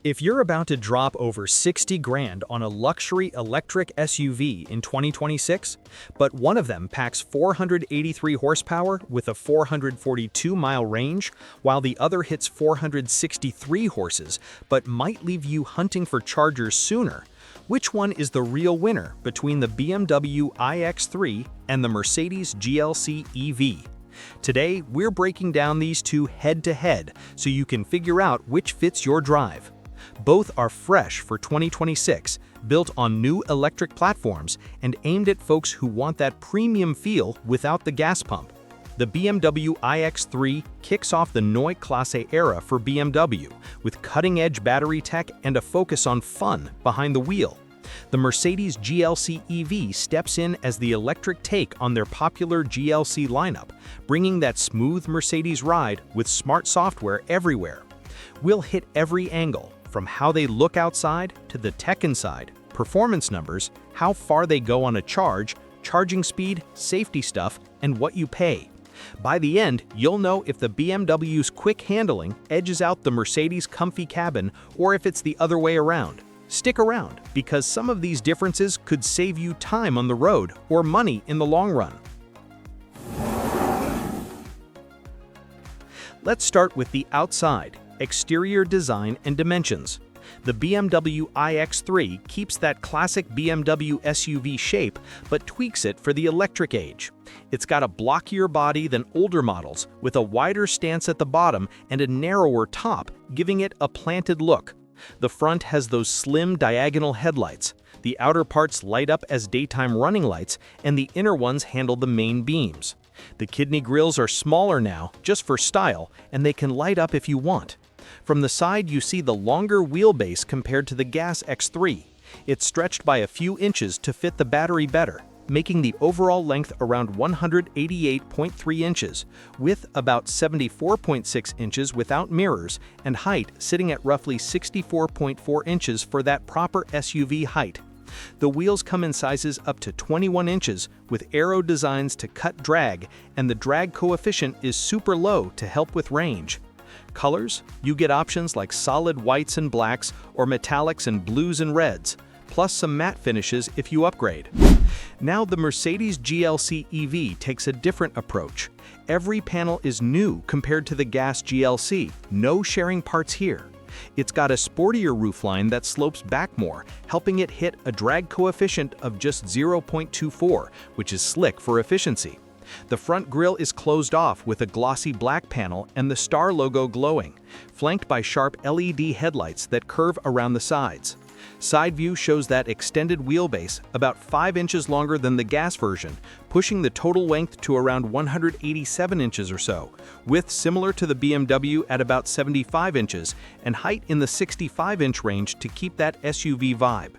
If you're about to drop over 60 grand on a luxury electric SUV in 2026, but one of them packs 483 horsepower with a 442-mile range, while the other hits 463 horses but might leave you hunting for chargers sooner, which one is the real winner between the BMW iX3 and the Mercedes GLC EV? Today, we're breaking down these two head-to-head so you can figure out which fits your drive. Both are fresh for 2026, built on new electric platforms and aimed at folks who want that premium feel without the gas pump. The BMW iX3 kicks off the Neue Klasse era for BMW, with cutting-edge battery tech and a focus on fun behind the wheel. The Mercedes GLC EV steps in as the electric take on their popular GLC lineup, bringing that smooth Mercedes ride with smart software everywhere. We'll hit every angle, from how they look outside to the tech inside, performance numbers, how far they go on a charge, charging speed, safety stuff, and what you pay. By the end, you'll know if the BMW's quick handling edges out the Mercedes' comfy cabin or if it's the other way around. Stick around, because some of these differences could save you time on the road or money in the long run. Let's start with the outside. Exterior design and dimensions. The BMW iX3 keeps that classic BMW SUV shape but tweaks it for the electric age. It's got a blockier body than older models, with a wider stance at the bottom and a narrower top, giving it a planted look. The front has those slim diagonal headlights. The outer parts light up as daytime running lights, and the inner ones handle the main beams. The kidney grills are smaller now, just for style, and they can light up if you want. From the side, you see the longer wheelbase compared to the gas X3. It's stretched by a few inches to fit the battery better, making the overall length around 188.3 inches, width about 74.6 inches without mirrors, and height sitting at roughly 64.4 inches for that proper SUV height. The wheels come in sizes up to 21 inches with aero designs to cut drag, and the drag coefficient is super low to help with range. Colors? You get options like solid whites and blacks or metallics and blues and reds, plus some matte finishes if you upgrade. Now the Mercedes GLC EV takes a different approach. Every panel is new compared to the gas GLC, no sharing parts here. It's got a sportier roofline that slopes back more, helping it hit a drag coefficient of just 0.24, which is slick for efficiency. The front grille is closed off with a glossy black panel and the star logo glowing, flanked by sharp LED headlights that curve around the sides. Side view shows that extended wheelbase, about 5 inches longer than the gas version, pushing the total length to around 187 inches or so, width similar to the BMW at about 75 inches, and height in the 65-inch range to keep that SUV vibe.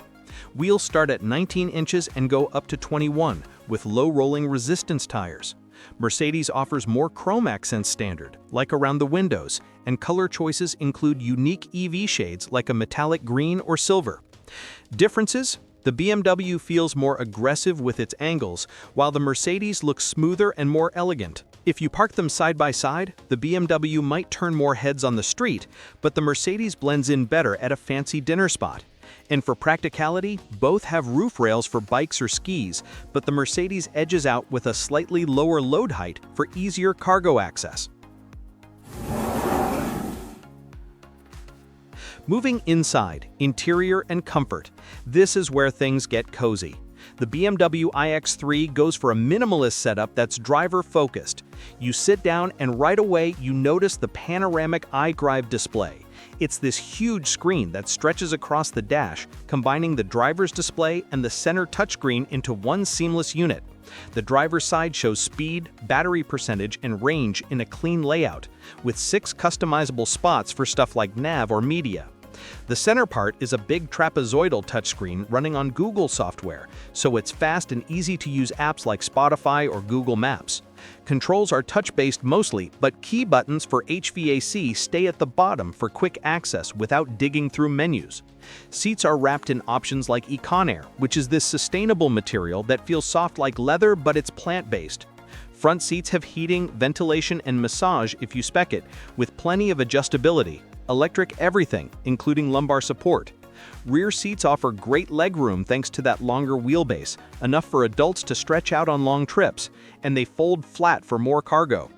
Wheels start at 19 inches and go up to 21, with low rolling resistance tires. Mercedes offers more chrome accents standard, like around the windows, and color choices include unique EV shades like a metallic green or silver. Differences? The BMW feels more aggressive with its angles, while the Mercedes looks smoother and more elegant. If you park them side by side, the BMW might turn more heads on the street, but the Mercedes blends in better at a fancy dinner spot. And for practicality, both have roof rails for bikes or skis, but the Mercedes edges out with a slightly lower load height for easier cargo access. Moving inside, interior and comfort. This is where things get cozy. The BMW iX3 goes for a minimalist setup that's driver-focused. You sit down and right away you notice the panoramic iDrive display. It's this huge screen that stretches across the dash, combining the driver's display and the center touchscreen into one seamless unit. The driver's side shows speed, battery percentage, and range in a clean layout, with 6 customizable spots for stuff like nav or media. The center part is a big trapezoidal touchscreen running on Google software, so it's fast and easy to use apps like Spotify or Google Maps. Controls are touch-based mostly, but key buttons for HVAC stay at the bottom for quick access without digging through menus. Seats are wrapped in options like EcoNair, which is this sustainable material that feels soft like leather but it's plant-based. Front seats have heating, ventilation, and massage if you spec it, with plenty of adjustability. electric everything, including lumbar support. Rear seats offer great legroom thanks to that longer wheelbase, enough for adults to stretch out on long trips, and they fold flat for more cargo.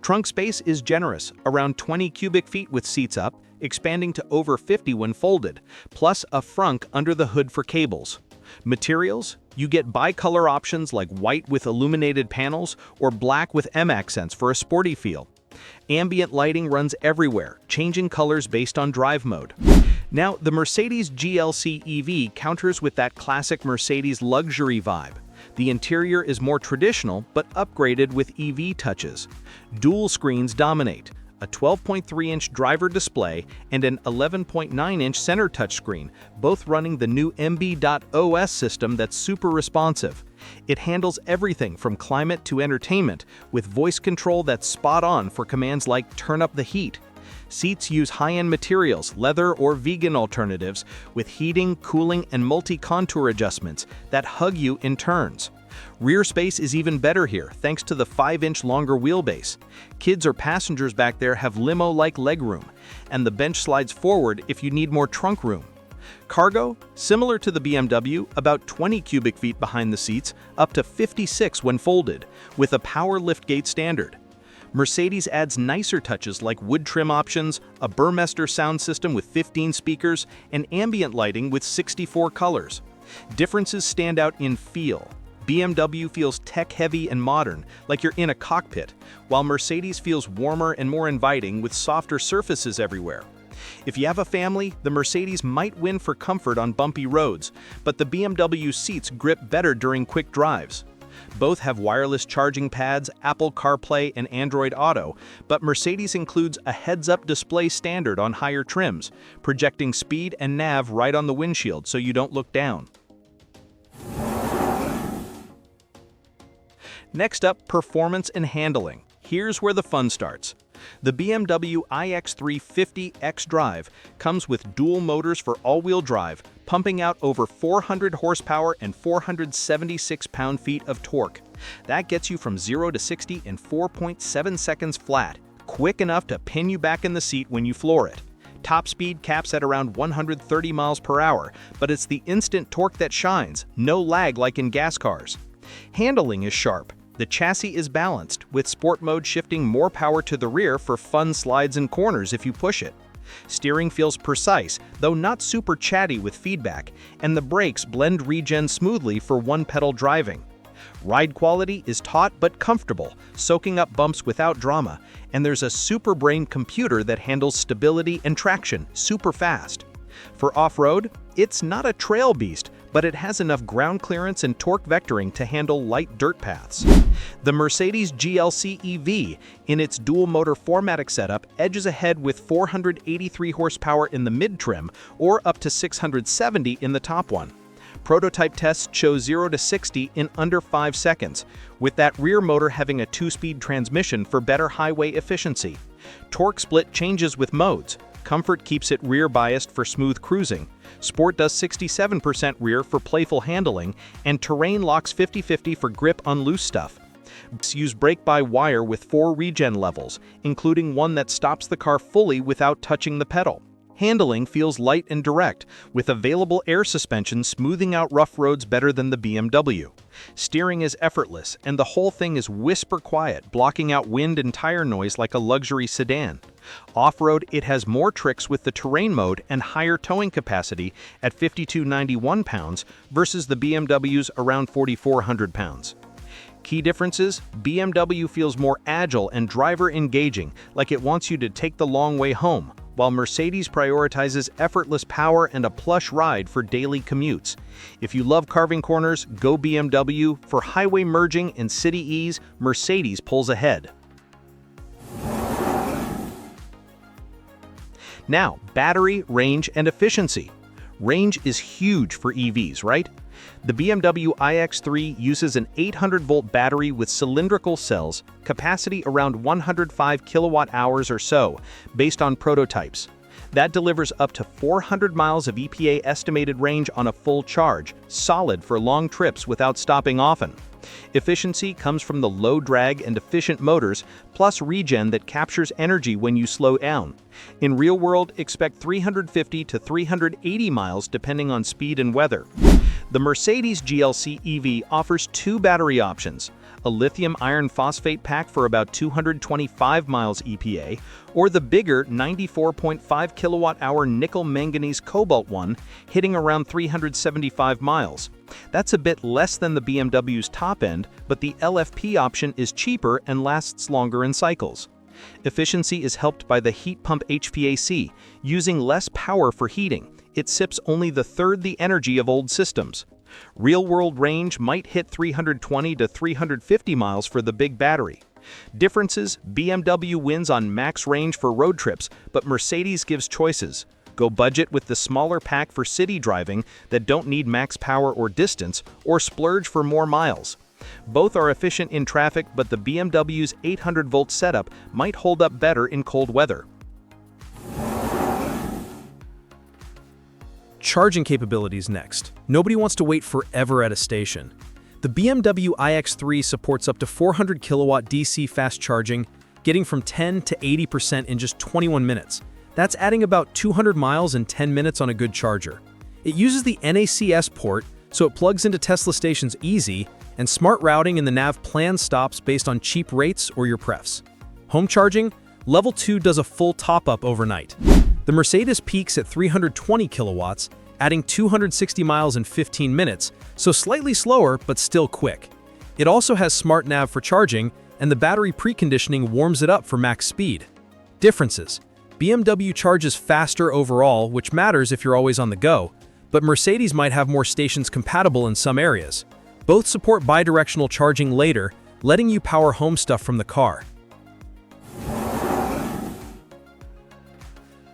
Trunk space is generous, around 20 cubic feet with seats up, expanding to over 50 when folded, plus a frunk under the hood for cables. Materials? You get bicolor options like white with illuminated panels or black with M accents for a sporty feel. Ambient lighting runs everywhere, changing colors based on drive mode. Now, the Mercedes GLC EV counters with that classic Mercedes luxury vibe. The interior is more traditional, but upgraded with EV touches. Dual screens dominate, a 12.3-inch driver display and an 11.9-inch center touchscreen, both running the new MB.OS system that's super responsive. It handles everything from climate to entertainment, with voice control that's spot on for commands like turn up the heat. Seats use high-end materials, leather or vegan alternatives, with heating, cooling, and multi-contour adjustments that hug you in turns. Rear space is even better here, thanks to the 5-inch longer wheelbase. Kids or passengers back there have limo-like legroom, and the bench slides forward if you need more trunk room. Cargo? Similar to the BMW, about 20 cubic feet behind the seats, up to 56 when folded, with a power liftgate standard. Mercedes adds nicer touches like wood trim options, a Burmester sound system with 15 speakers, and ambient lighting with 64 colors. Differences stand out in feel. BMW feels tech-heavy and modern, like you're in a cockpit, while Mercedes feels warmer and more inviting with softer surfaces everywhere. If you have a family, the Mercedes might win for comfort on bumpy roads, but the BMW seats grip better during quick drives. Both have wireless charging pads, Apple CarPlay, and Android Auto, but Mercedes includes a heads-up display standard on higher trims, projecting speed and nav right on the windshield so you don't look down. Next up, performance and handling. Here's where the fun starts. The BMW iX3 50 xDrive comes with dual motors for all-wheel drive, pumping out over 400 horsepower and 476 pound-feet of torque. That gets you from 0 to 60 in 4.7 seconds flat, quick enough to pin you back in the seat when you floor it. Top speed caps at around 130 miles per hour, but it's the instant torque that shines, no lag like in gas cars. Handling is sharp. The chassis is balanced, with sport mode shifting more power to the rear for fun slides and corners if you push it. Steering feels precise, though not super chatty with feedback, and the brakes blend regen smoothly for one-pedal driving. Ride quality is taut but comfortable, soaking up bumps without drama, and there's a super brain computer that handles stability and traction super fast. For off-road, it's not a trail beast, but it has enough ground clearance and torque vectoring to handle light dirt paths. The Mercedes GLC EV, in its dual-motor 4MATIC setup, edges ahead with 483 horsepower in the mid-trim or up to 670 in the top one. Prototype tests show 0 to 60 in under 5 seconds, with that rear motor having a 2-speed transmission for better highway efficiency. Torque split changes with modes. Comfort keeps it rear-biased for smooth cruising. Sport does 67% rear for playful handling, and Terrain locks 50-50 for grip on loose stuff. Use brake-by-wire with 4 regen levels, including one that stops the car fully without touching the pedal. Handling feels light and direct, with available air suspension smoothing out rough roads better than the BMW. Steering is effortless, and the whole thing is whisper quiet, blocking out wind and tire noise like a luxury sedan. Off-road, it has more tricks with the Terrain mode and higher towing capacity at 5,291 pounds versus the BMW's around 4,400 pounds. Key differences: BMW feels more agile and driver-engaging, like it wants you to take the long way home, while Mercedes prioritizes effortless power and a plush ride for daily commutes. If you love carving corners, go BMW. For highway merging and city ease, Mercedes pulls ahead. Now, battery, range, and efficiency. Range is huge for EVs, right? The BMW iX3 uses an 800-volt battery with cylindrical cells, capacity around 105 kilowatt-hours or so, based on prototypes. That delivers up to 400 miles of EPA estimated range on a full charge, solid for long trips without stopping often. Efficiency comes from the low drag and efficient motors, plus regen that captures energy when you slow down. In real world, expect 350 to 380 miles depending on speed and weather. The Mercedes GLC EV offers two battery options: a lithium iron phosphate pack for about 225 miles EPA, or the bigger 94.5 kilowatt-hour nickel manganese cobalt one, hitting around 375 miles. That's a bit less than the BMW's top end, but the LFP option is cheaper and lasts longer in cycles. Efficiency is helped by the heat pump HVAC, using less power for heating. It sips only the third the energy of old systems. Real-world range might hit 320 to 350 miles for the big battery. Differences: BMW wins on max range for road trips, but Mercedes gives choices. Go budget with the smaller pack for city driving that don't need max power or distance, or splurge for more miles. Both are efficient in traffic, but the BMW's 800-volt setup might hold up better in cold weather. Charging capabilities next. Nobody wants to wait forever at a station. The BMW iX3 supports up to 400 kilowatt DC fast charging, getting from 10 to 80% in just 21 minutes. That's adding about 200 miles in 10 minutes on a good charger. It uses the NACS port, so it plugs into Tesla stations easy, and smart routing in the nav plan stops based on cheap rates or your prefs. Home charging, Level 2 does a full top-up overnight. The Mercedes peaks at 320 kilowatts, adding 260 miles in 15 minutes, so slightly slower but still quick. It also has smart nav for charging, and the battery preconditioning warms it up for max speed. Differences: BMW charges faster overall, which matters if you're always on the go, but Mercedes might have more stations compatible in some areas. Both support bidirectional charging later, letting you power home stuff from the car.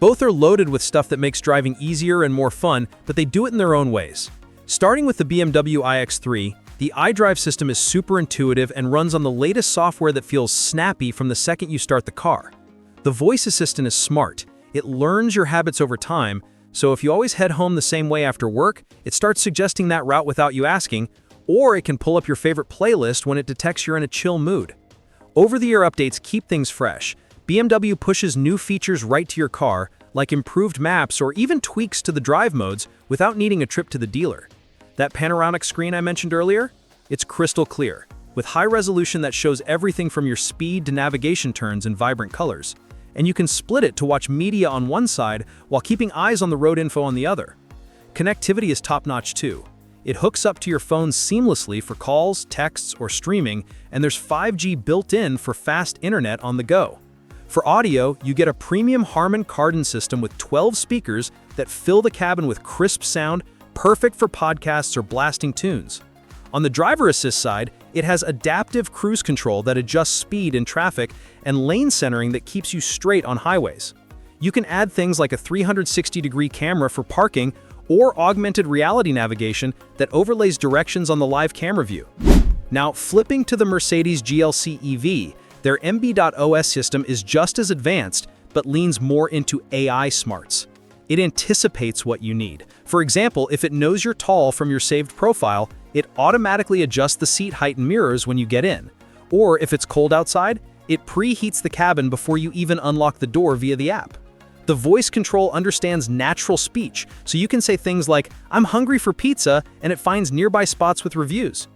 Both are loaded with stuff that makes driving easier and more fun, but they do it in their own ways. Starting with the BMW iX3, the iDrive system is super intuitive and runs on the latest software that feels snappy from the second you start the car. The voice assistant is smart. It learns your habits over time, so if you always head home the same way after work, it starts suggesting that route without you asking, or it can pull up your favorite playlist when it detects you're in a chill mood. Over-the-air updates keep things fresh. BMW pushes new features right to your car, like improved maps or even tweaks to the drive modes without needing a trip to the dealer. That panoramic screen I mentioned earlier? It's crystal clear, with high resolution that shows everything from your speed to navigation turns in vibrant colors. And you can split it to watch media on one side while keeping eyes on the road info on the other. Connectivity is top-notch too. It hooks up to your phone seamlessly for calls, texts, or streaming, and there's 5G built in for fast internet on the go. For audio, you get a premium Harman Kardon system with 12 speakers that fill the cabin with crisp sound, perfect for podcasts or blasting tunes. On the driver assist side, it has adaptive cruise control that adjusts speed in traffic and lane centering that keeps you straight on highways. You can add things like a 360-degree camera for parking or augmented reality navigation that overlays directions on the live camera view. Now, flipping to the Mercedes GLC EV, their MB.OS system is just as advanced, but leans more into AI smarts. It anticipates what you need. For example, if it knows you're tall from your saved profile, it automatically adjusts the seat height and mirrors when you get in. Or if it's cold outside, it preheats the cabin before you even unlock the door via the app. The voice control understands natural speech, so you can say things like, "I'm hungry for pizza," and it finds nearby spots with reviews.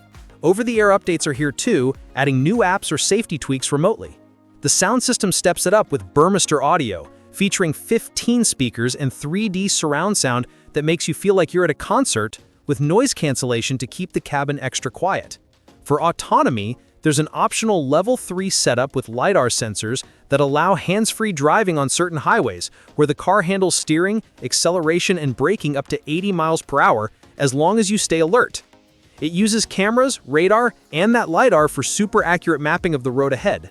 Over-the-air updates are here too, adding new apps or safety tweaks remotely. The sound system steps it up with Burmester audio, featuring 15 speakers and 3D surround sound that makes you feel like you're at a concert, with noise cancellation to keep the cabin extra quiet. For autonomy, there's an optional Level 3 setup with LiDAR sensors that allow hands-free driving on certain highways, where the car handles steering, acceleration, and braking up to 80 miles per hour as long as you stay alert. It uses cameras, radar, and that LiDAR for super accurate mapping of the road ahead.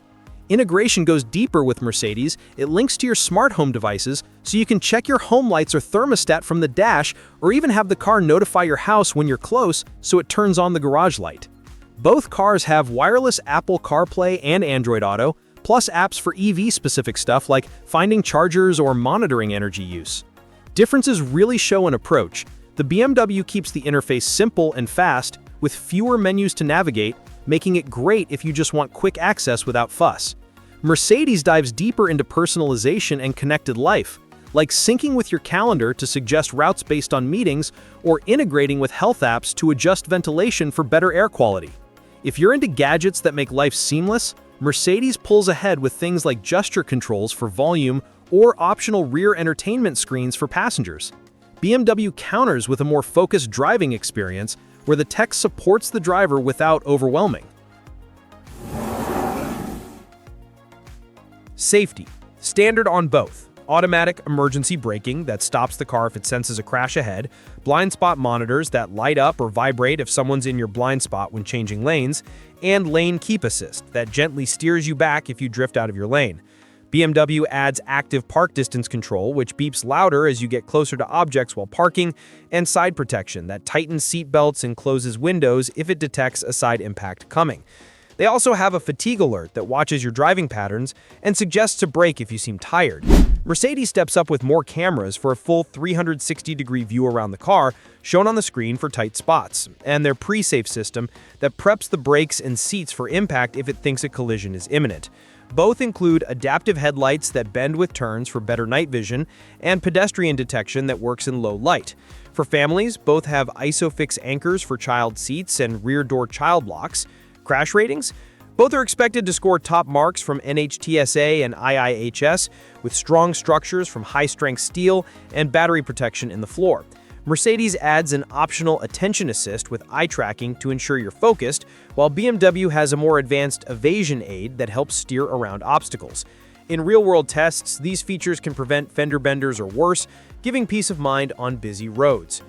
Integration goes deeper with Mercedes. It links to your smart home devices, so you can check your home lights or thermostat from the dash, or even have the car notify your house when you're close so it turns on the garage light. Both cars have wireless Apple CarPlay and Android Auto, plus apps for EV-specific stuff like finding chargers or monitoring energy use. Differences really show an approach. The BMW keeps the interface simple and fast, with fewer menus to navigate, making it great if you just want quick access without fuss. Mercedes dives deeper into personalization and connected life, like syncing with your calendar to suggest routes based on meetings or integrating with health apps to adjust ventilation for better air quality. If you're into gadgets that make life seamless, Mercedes pulls ahead with things like gesture controls for volume or optional rear entertainment screens for passengers. BMW counters with a more focused driving experience where the tech supports the driver without overwhelming. Safety. Standard on both. Automatic emergency braking that stops the car if it senses a crash ahead, blind spot monitors that light up or vibrate if someone's in your blind spot when changing lanes, and lane keep assist that gently steers you back if you drift out of your lane. BMW adds active park distance control, which beeps louder as you get closer to objects while parking, and side protection that tightens seat belts and closes windows if it detects a side impact coming. They also have a fatigue alert that watches your driving patterns and suggests to brake if you seem tired. Mercedes steps up with more cameras for a full 360-degree view around the car, shown on the screen for tight spots, and their pre-safe system that preps the brakes and seats for impact if it thinks a collision is imminent. Both include adaptive headlights that bend with turns for better night vision and pedestrian detection that works in low light. For families, both have ISOFIX anchors for child seats and rear door child locks. Crash ratings? Both are expected to score top marks from NHTSA and IIHS, with strong structures from high-strength steel and battery protection in the floor. Mercedes adds an optional attention assist with eye tracking to ensure you're focused, while BMW has a more advanced evasion aid that helps steer around obstacles. In real-world tests, these features can prevent fender benders or worse, giving peace of mind on busy roads.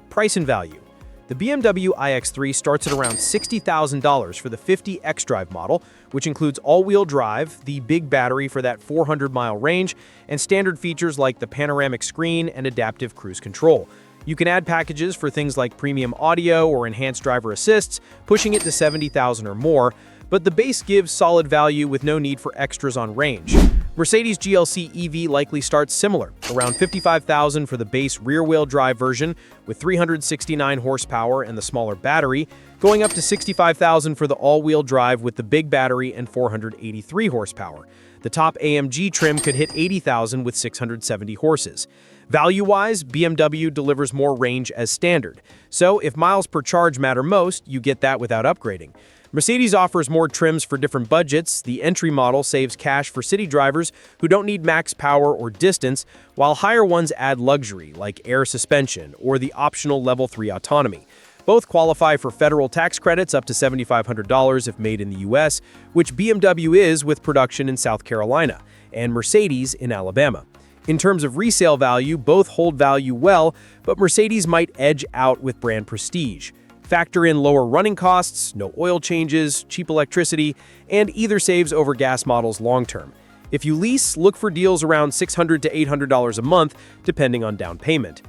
Price and value. The BMW iX3 starts at around $60,000 for the 50 xDrive model, which includes all-wheel drive, the big battery for that 400-mile range, and standard features like the panoramic screen and adaptive cruise control. You can add packages for things like premium audio or enhanced driver assists, pushing it to $70,000 or more, but the base gives solid value with no need for extras on range. Mercedes GLC EV likely starts similar, around $55,000 for the base rear-wheel drive version with 369 horsepower and the smaller battery, going up to $65,000 for the all-wheel drive with the big battery and 483 horsepower. The top AMG trim could hit $80,000 with 670 horses. Value-wise, BMW delivers more range as standard, so if miles per charge matter most, you get that without upgrading. Mercedes offers more trims for different budgets. The entry model saves cash for city drivers who don't need max power or distance, while higher ones add luxury, like air suspension or the optional Level 3 autonomy. Both qualify for federal tax credits up to $7,500 if made in the US, which BMW is with production in South Carolina, and Mercedes in Alabama. In terms of resale value, both hold value well, but Mercedes might edge out with brand prestige. Factor in lower running costs, no oil changes, cheap electricity, and either saves over gas models long-term. If you lease, look for deals around $600 to $800 a month, depending on down payment.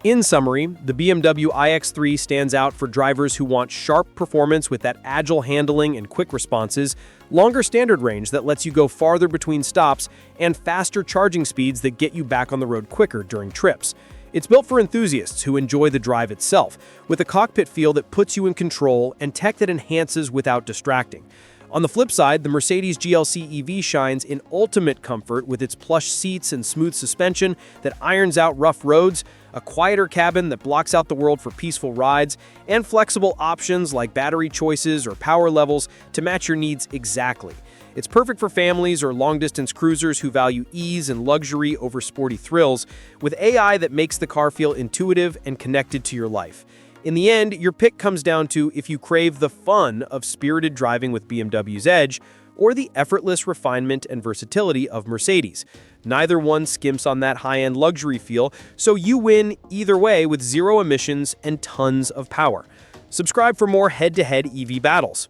In summary, the BMW iX3 stands out for drivers who want sharp performance with that agile handling and quick responses, longer standard range that lets you go farther between stops, and faster charging speeds that get you back on the road quicker during trips. It's built for enthusiasts who enjoy the drive itself, with a cockpit feel that puts you in control and tech that enhances without distracting. On the flip side, the Mercedes GLC EV shines in ultimate comfort with its plush seats and smooth suspension that irons out rough roads, a quieter cabin that blocks out the world for peaceful rides, and flexible options like battery choices or power levels to match your needs exactly. It's perfect for families or long-distance cruisers who value ease and luxury over sporty thrills, with AI that makes the car feel intuitive and connected to your life. In the end, your pick comes down to if you crave the fun of spirited driving with BMW's Edge or the effortless refinement and versatility of Mercedes. Neither one skimps on that high-end luxury feel, so you win either way with zero emissions and tons of power. Subscribe for more head-to-head EV battles.